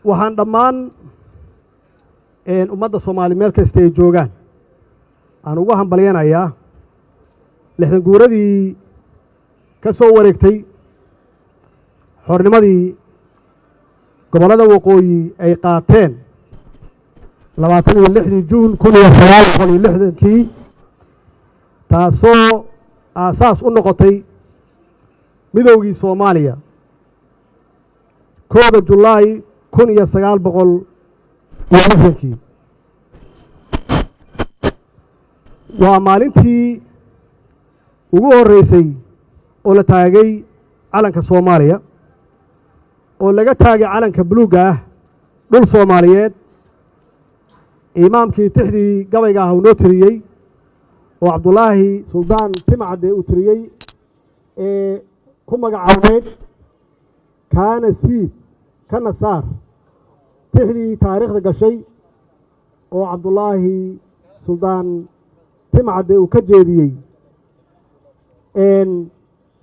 waxaan dhammaan ummadda Soomaali meel kasta ay joogaan aan ugu hambalyeeynaya 60 guuradii ka soo wareegtay xornimadii gobolada waqooyi ay qaateen 26 Juun 1960 taasoo aasaas u noqotay midowgii Soomaaliya 1 July 1960 waa maalintii ugu horeysay oo la taagay calanka Soomaaliya oo laga taagay calanka buluuga ah dhul Soomaaliyeed imaamkii tixdii gabayga ah uu noo tiriyay oo Cabdullaahi Suldaan Timcade uu tiriyay ee ku magacaabay kaana siid kana saar tixdii taariikhda gashay oo Cabdullaahi Suldaan Timcade uu ka jeediyay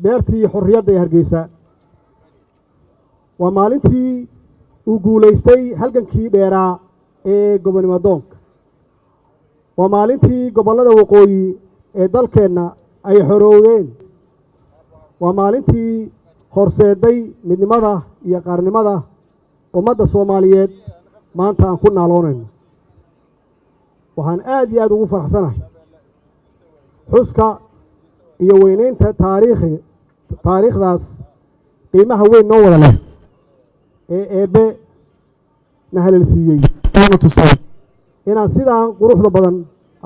beertii xorriyadda ee Hargeysa waa maalintii uu guulaystay halgankii dheeraa ee gobonimo doonka waa maalintii gobollada waqooyi ee dalkeenna ay xorooween waa maalintii horseeday midnimada iyo qaranimada ummadda Soomaaliyeed maanta aan ku naaloonayno waxaan aad iyo aad ugu faraxsanahay xuska iyo weynaynta taariikhdaas qiimaha weyn noo wada leh ee eebbe na halelsiiyey oo tusay inaan sidaan quruxda badan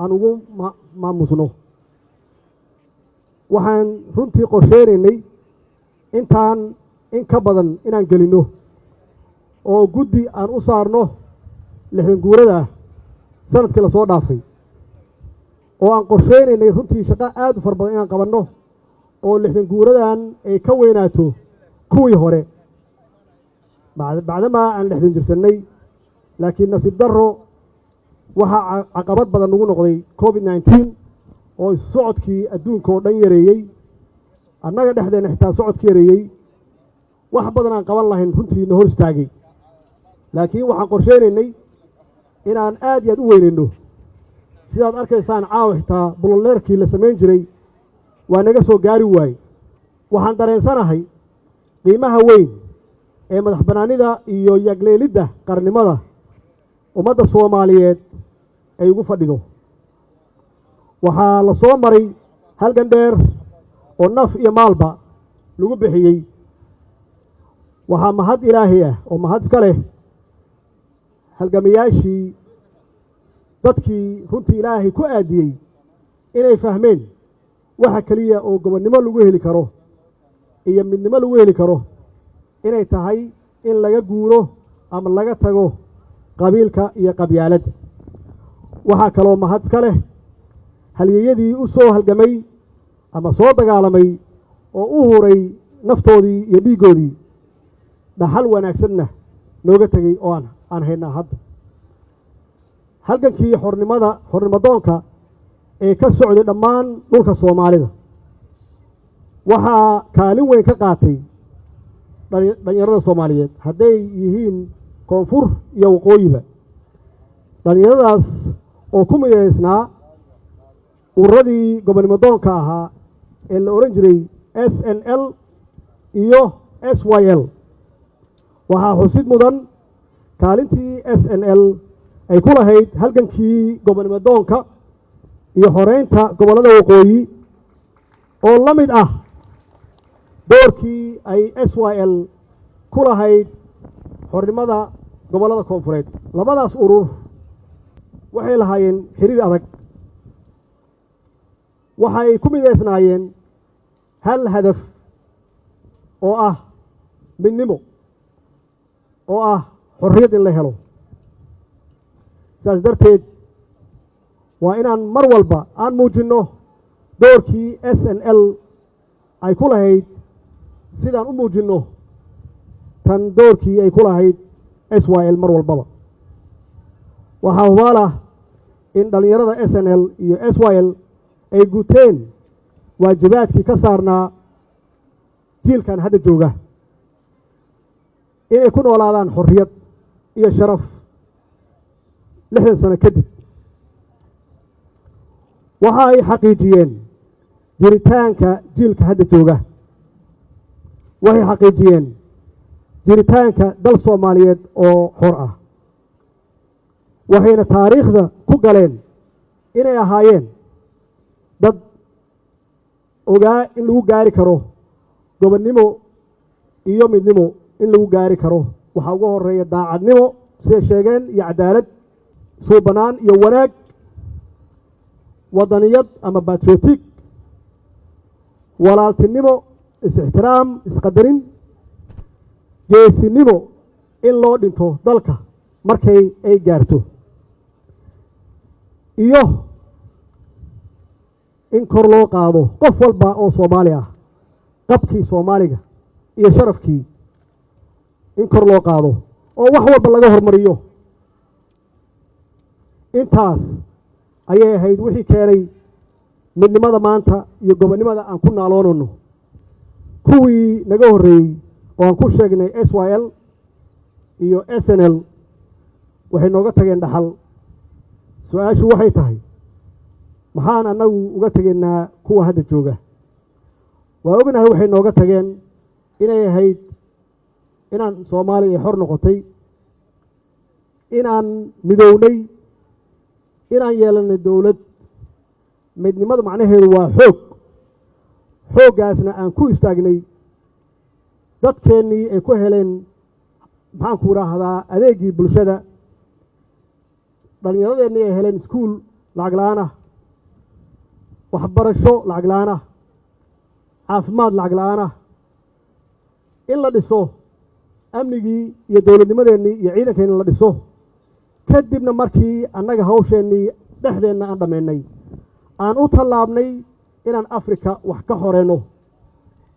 aan ugu maamusno waxaan runtii qorsheynaynay intaan in ka badan inaan gelinno oo guddi aan u saarno 60 guurada sanadkii la soo dhaafay oo aan qorsheynaynay runtii shaqo aad u far badan inaan qabanno oo 60 guuradan ay ka weynaato kuwii hore bacdama aan 60 jirsanay laakiin nasiib darro waxaa caqabad badan ugu noqday COVID-19 oo socodkii adduunka oo dhan yareeyay annaga dhexdeena xitaa socodkii yareeyay wax badan aan qaban lahayn runtii na hor istaagay laakiin waxaan qorsheynaynay inaan aad iyo aad u weynayno sidaad arkaysaan caawa xitaa buloleerkii la samayn jiray waa naga soo gaari waayey waxaan dareensanahay qiimaha weyn ee madax bannaanida iyo yagleelidda qarannimada ummadda Soomaaliyeed ay ugu fadhido waxaa la soo maray halgan dheer naf iyo maalba lagu bixiyey waxaa mahad ilaahay ah oo mahad iska leh halgamayaashii dadkii runtii ilaahay ku aadiyey inay fahmeen waxa kaliya oo gobonnimo lagu heli karo iyo midnimo lagu heli karo inay tahay in laga guuro ama laga tago qabiilka iyo qabyaaladda waxaa kaloo mahad iska leh halyeeyadii u soo halgamay ama soo dagaalamay oo u huray naftoodii iyo dhiiggoodii dhaxal wanaagsanna nooga tegey oo aan haynaa hadda halgankii xornimadoonka ee ka socday dhammaan dhulka soomaalida waxaa kaalin weyn ka qaatay dhalinyarada soomaaliyeed hadday yihiin koonfur iyo waqooyiba dhalinyaradaas oo ku midaysnaa ururadii gobonnimodoonka ahaa ee la odhan jiray SNL iyo SYL waxaa xusid mudan kaalintii SNL ay ku lahayd halgankii gobonnimodoonka iyo xoreynta gobollada waqooyi oo la mid ah doorkii ay SYL ku lahayd xornimada gobollada koonfureed labadaas urur waxay lahaayeen xiriir adag waxay ku midaysnaayeen hal hadaf oo ah midnimo oo ah xorriyad in la helo saas darteed waa inaan mar walba aan muujinno doorkii SNL ay ku lahayd sidaan u muujinno tan doorkii ay ku lahayd SYL mar walbaba waxaa hubaal ah in dhallinyarada SNL iyo SYL ay guteen waajibaadkii ka saarnaa jiilkan hadda jooga inay ku noolaadaan xorriyad iyo sharaf 60 sano kadib waxa ay xaqiijiyeen jiritaanka jiilka hadda jooga waxay xaqiijiyeen jiritaanka dal Soomaaliyeed oo xor ah waxayna taariikhda ku galeen inay ahaayeen dad ogaa in lagu gaari karo gobonnimo iyo midnimo in lagu gaari karo waxaa ugu horeeya daacadnimo siday sheegeen iyo cadaalad suubanaan iyo wanaag wadaniyad ama patriotic walaaltinimo is-ixtiraam isqadarin geesinimo in loo dhinto dalka markay ay gaarto iyo in kor loo qaado qof walba oo Soomaali ah qabkii Soomaaliga iyo sharafkii in kor loo qaado oo wax walba laga hormariyo intaas ayay ahayd wixii keenay midnimada maanta iyo gobonnimada aan ku naaloonayno kuwii naga horreeyey oo aan ku sheegnay SYL iyo SNL waxay nooga tageen dhaxal su-aashu waxay tahay maxaan annagu uga tegaynaa kuwa hadda jooga waa ognahay waxay nooga tageen inay ahayd inaan Soomaaliya ay xor noqotay inaan midownay inaan yeelanay dowlad midnimada macnaheedu waa xooggaasna aan ku istaagnay dadkeennii ay ku heleen maxaan ku idhaahdaa adeegii bulshada dhallinyaradeennii ay heleen iskuul lacag la-aan ah waxbarasho lacag la-aan ah caafimaad lacag la-aan ah in la dhiso amnigii iyo dowladnimadeennii iyo ciidankeenni la dhiso kadibna markii annaga hawsheennii dhexdeenna aan dhammaynay aan u tallaabnay inaan Afrika wax ka xoreyno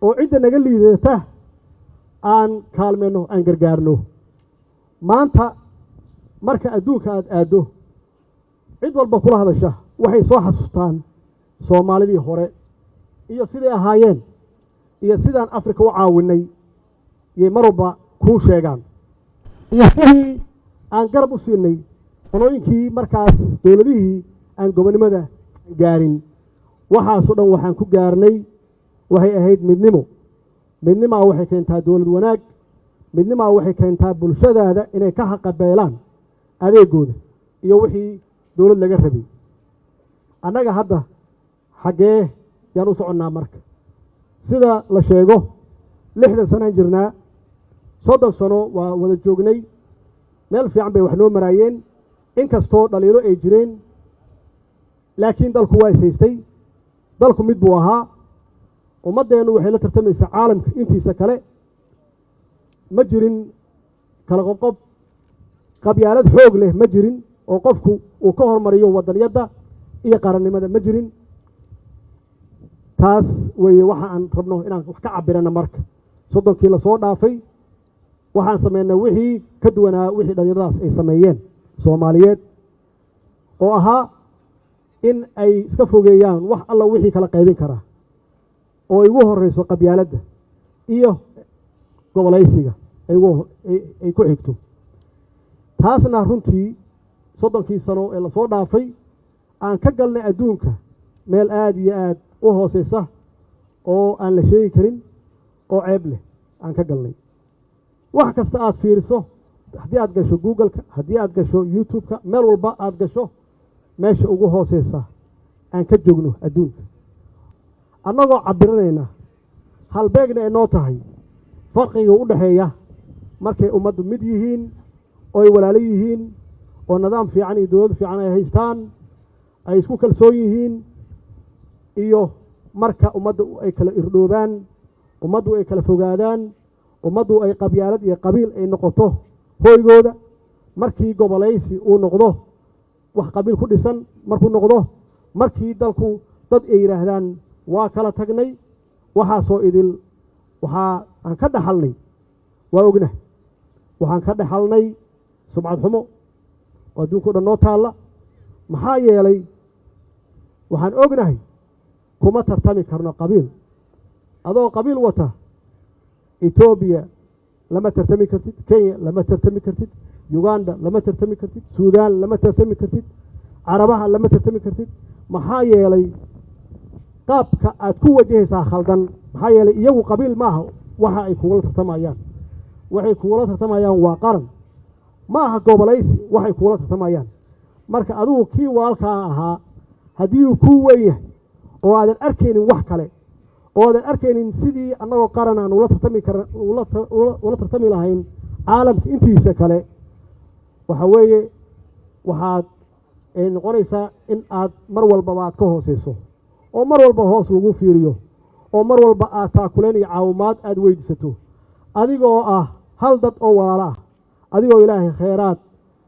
oo cidda naga liidata aan kaalmeyno aan gargaarno maanta marka adduunka aad aado cid walba kula hadasha waxay soo xasuustaan Soomaalidii hore iyo siday ahaayeen iyo sidaan Afrika u caawinay iyo marba ku sheegaan iyo sidii aan garab u siinay qolooyinkii markaas dowladihii aan gobonnimada gaarin waxaasoo dhan waxaan ku gaarnay waxay ahayd midnimo waxay keentaa dowlad wanaag midnimo waxay keentaa bulshadaada inay ka xaqabeelaan adeegooda iyo wixii dowlad laga rabay annaga hadda xagee yaan u soconnaa marka sida la sheego 60 sano jirnaa 30 sano waa wada joognay meel fiican bay wax noo maraayeen inkastoo dhaliilo ay jireen laakiin dalku waa haystay dalku mid buu ahaa ummadeenu waxay la tartamaysaa caalamka intiisa kale ma jirin kala qoqob qabyaalad xoog leh ma jirin oo qofku uu ka hormariyo wadaniyada iyo qarannimada ma jirin taas way waxa aan rabno inaan wax ka cabirana marka soddonkii la soo dhaafay waxaan sameeynaa wixii ka duwanaa wixii dhalinyaradaas ay sameeyeen Soomaaliyeed oo ahaa in ay iska fogeeyaan wax alla wixii kala qaybin kara oo ay ugu horeyso qabyaaladda iyo gobolaysiga ay ku xigto taasna runtii soddonkii sano ee la soo dhaafay aan ka galnay adduunka meel aad iyo aad u hooseysa oo aan la sheegi karin oo ceeb leh aan ka galnay wax kasta aad fiiriso haddii aad gasho Google-ka haddii aad gasho YouTube-ka meel walba aad gasho meesha ugu hooseysa aan ka joogno adduunka annagoo cabiranayna halbeegna ay noo tahay farqiga u dhaxeeya markay ummaddu mid yihiin oo ay walaalo yihiin oo nidaam fiican iyo dawlad fiican ay haystaan ay isku kalsoon yihiin iyo marka ummaddu ay kala irdhoobaan ummaddu ay kala fogaadaan ummaddu ay qabyaalad iyo qabiil ay noqoto hooygooda markii gobolaysi uu noqdo wax qabiil ku dhisan markuu noqdo markii dalku dad ay yiraahdaan waa kala tagnay waxa soo idil waxa aan ka dhaxalnay waa ognahay waxaan ka dhaxalnay sumcad xumo oo adduunka dhan noo taala maxaa yeelay waxaan ognahay kuma tartami karno qabiil adoo qabiil wata Ethiopia lama tartami kartid Kenya lama tartami kartid Uganda lama tartami kartid Suudaan lama tartami kartid Carabaha lama tartami kartid maxaa yeelay qaabka aad ku wajahaysaa khaldan maxaa yeelay iyagu qabiil maaha waxa ay kuula tartamayaan waxay kuula tartamayaan waa qaran maaha gobolaysi waxay kuula tartamayaan marka adigu kii walaalka ahaa haddii uu ku weeyahay oo aadan arkaynin wax kale oo aadan arkaynin sidii annagoo qaran aan ula tartami lahayn caalamka intiisa kale waxa weeye waxaad noqonaysaa in aad mar walba aad ka hooseyso oo mar walba hoos lagu fiiriyo oo mar walba aad taakuleen iyo caawimaad aad weydiisato adigoo ah hal dad oo walaalo ah adigoo ilaahay khayraad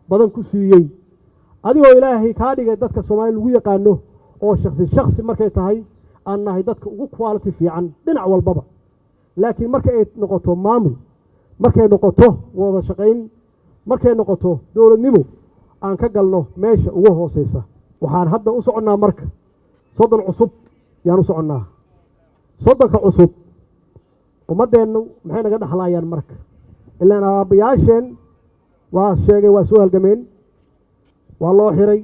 badan ku siiyey adigoo ilaahay ka dhigay dadka Soomaaliya lagu yaqaano oo shakhsi markay tahay aan nahay dadka ugu quality fiican dhinac walbaba laakiin markay noqoto maamul markay noqoto wada shaqayn markay noqoto dawladnimo aan ka galno meesha ugu hooseysa waxaan hadda u soconaa marka soddon cusub yaan u soconaa soddonka cusub ummadeenu maxay naga dhaxlayaan marka ilaa aabayaasheen waa sheegay waa soo halgameen waa loo xiray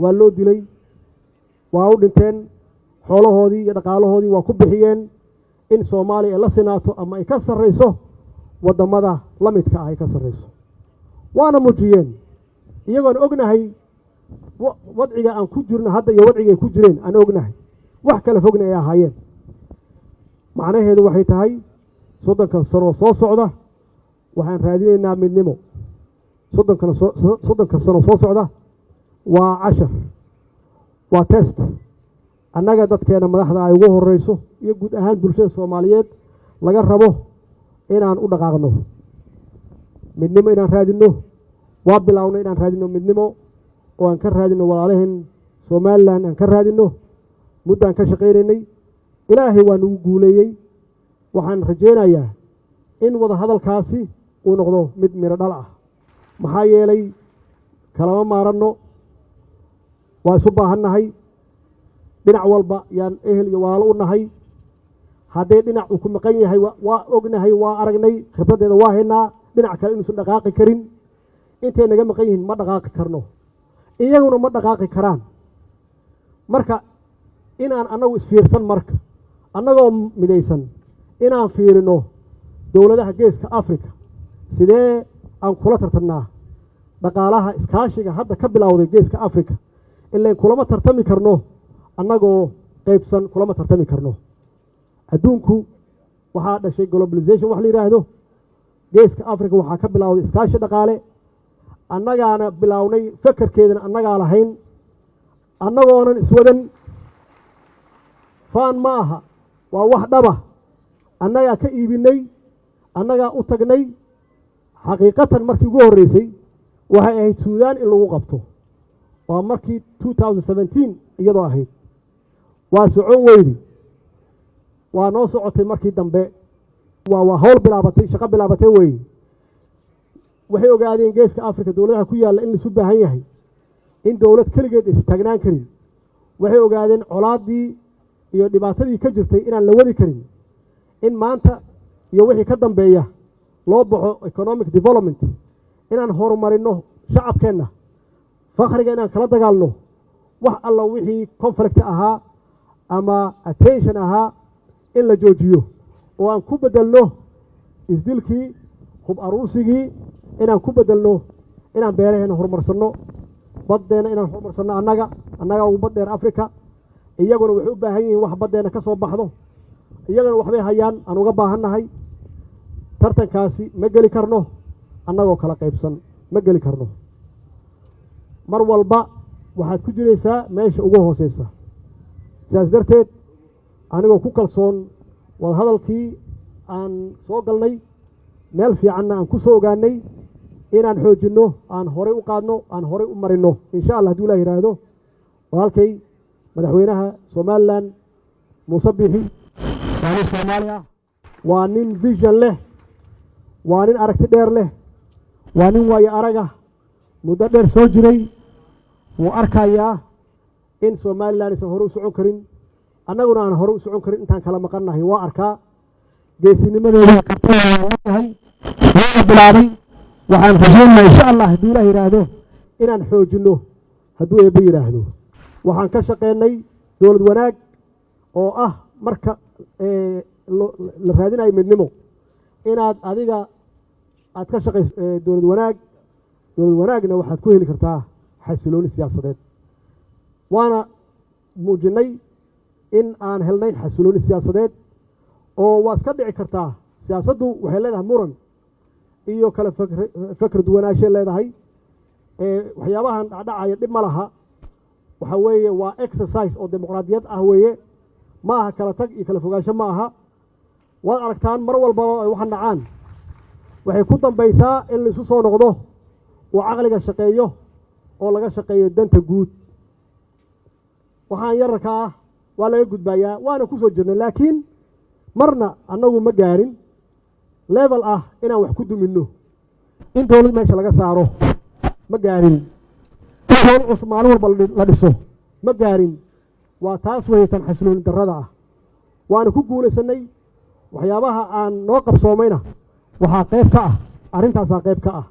waa loo dilay waa u dhinteen xoolahoodii iyo dhaqaalahoodii waa ku bixiyeen in Soomaaliya la sinaato ama ay ka sareyso wadamada la midka ah ay ka sareyso waana muujiyeen iyagoon ognahay wadciga aan ku jirno hadda iyo wadciga ay ku jireen aan ognahay wax kala fogna ay ahaayeen macnaheedu waxay tahay soddonka sano soo socda waxaan raadinaynaa midnimo soddonka sano soo socda waa 10 waa test annaga dadkeena madaxda ay ugu horeyso iyo guud ahaan bulshada Soomaaliyeed laga rabo inaan u dhaqaaqno midnimo inaan raadino waa bilawnay inaan raadino midnimo oo aan ka raadino walaalaheen Soomaaliland aan ka raadino muddaan ka shaqeynay ilaahay waa nagu guuleeyay waxaan rajeynayaa in wada hadalkaasi uu noqdo mid miro dhal ah maxaa yeelay kalama maarano waa isu baahannahay dhinac walba yaan ehel iyo walaalo u nahay haddii dhinac uu ku maqan yahay waa ognahay waa aragnay khibradeeda waa haynaa dhinac kale inuusan dhaqaaqi karin intay naga maqan yihiin ma dhaqaaqi karno iyaguna ma dhaqaaqi karaan marka inaan annagu isfiirsan marka annagoo midaysan inaan fiirino dawladaha geeska Afrika sidee aan kula tartamnaa dhaqaalaha iskaashiga hadda ka bilowday geeska Afrika ilaa kulama tartami karno annagoo qaybsan kulama tartami karno adduunku waxaa dhashay globalization wax la yidhaahdo geeska africa waxaa ka bilowday iskaashi dhaqaale annagaana bilownay fakarkeedana annagaa lahayn annagoonan iswadan faan ma aha waa wax dhaba annagaa ka iibinay annagaa u tagnay xaqiiqatan markii ugu horreysay waxay ahayd suudaan in lagu qabto waa markii 2017 iyadoo ahayd waa socon weydi waa noo socotay markii dambe waa hawl bilaabatay shaqo bilaabatay weeye waxay ogaadeen geeska africa dowladaha ku yaalla in laisu baahan yahay in dowlad keligeed istaagnaan karin waxay ogaadeen colaaddii iyo dhibaatadii ka jirtay inaan la wadi karin in maanta iyo wixii ka dambeeya loo baxo economic development inaan horumarino shacabkeenna fakhriga inaan kala dagaalno wax alla wixii conflict ahaa ama attention ahaa in la joojiyo oo aan ku bedelno isdilkii hub aruursigii inaan ku bedelno inaan beeraheena horumarsanno baddeena inaan horumarsanno annaga ugu baddeer africa iyaguna waxay u baahan yihiin wax baddeena ka soo baxdo iyaguna waxbay hayaan aan uga baahannahay tartankaasi ma geli karno annagoo kala qaybsan ma geli karno mar walba waxaad ku jiraysaa meesha ugu hooseysa sidaas darteed anigoo ku kalsoon wada hadalkii aan soo galnay meel fiicanna aan ku soo ogaanay inaan xoojinno aan horey u qaadno aan horey u marinno insha allah hadduu ilaah yidhaahdo walaalkay madaxweynaha somalilan muuse biixi waa nin soomaali ah waa nin vision leh waa nin aragti dheer leh waa nin waayo araga muddo dheer soo jiray wuu arkayaa in somalilan aysan hore u socon karin annaguna aan hore u socon karin intaan kala maqannahay waa arkaa geesinimadeeda kartadahay waana bilaabay waxaan rajaynayaa insha allah hadduu ilaah yidhaahdo inaan xoojinno hadduu eebbe yidhaahdo waxaan ka shaqeynay dowlad wanaag oo ah marka la raadinayo midnimo inaad adiga aad ka shaqayso dowlad wanaagna waxaad ku heli kartaa xasilooni siyaasadeed waana muujinnay in aan helnay xasilooni siyaasadeed oo waa iska dhici kartaa siyaasaddu waxay leedahay muran iyo kale fakr duwanaashay leedahay waxyaabahan dhacaya dhib ma laha waxa weeye waa exercise oo dimuqraadiyad ah weeye ma aha kala tag iyo kala fogaansho ma aha waad aragtaan mar walbaba ay waxaan dhacaan waxay ku dambaysaa in laisu soo noqdo oo caqliga shaqeeyo oo laga shaqeeyo danta guud waxaan yararka ah waa laga gudbayaa waana ku soo jirnay laakiin marna annagu ma gaarin level ah inaan wax ku duminno in dowlad meesha laga saaro ma gaarin in dowlad cusub maalin walba la dhiso ma gaarin waa taas weytan xasilooni darrada ah waana ku guulaysanay waxyaabaha aan noo qabsoomayna waxaa qayb ka ah arrintaasaa qayb ka ah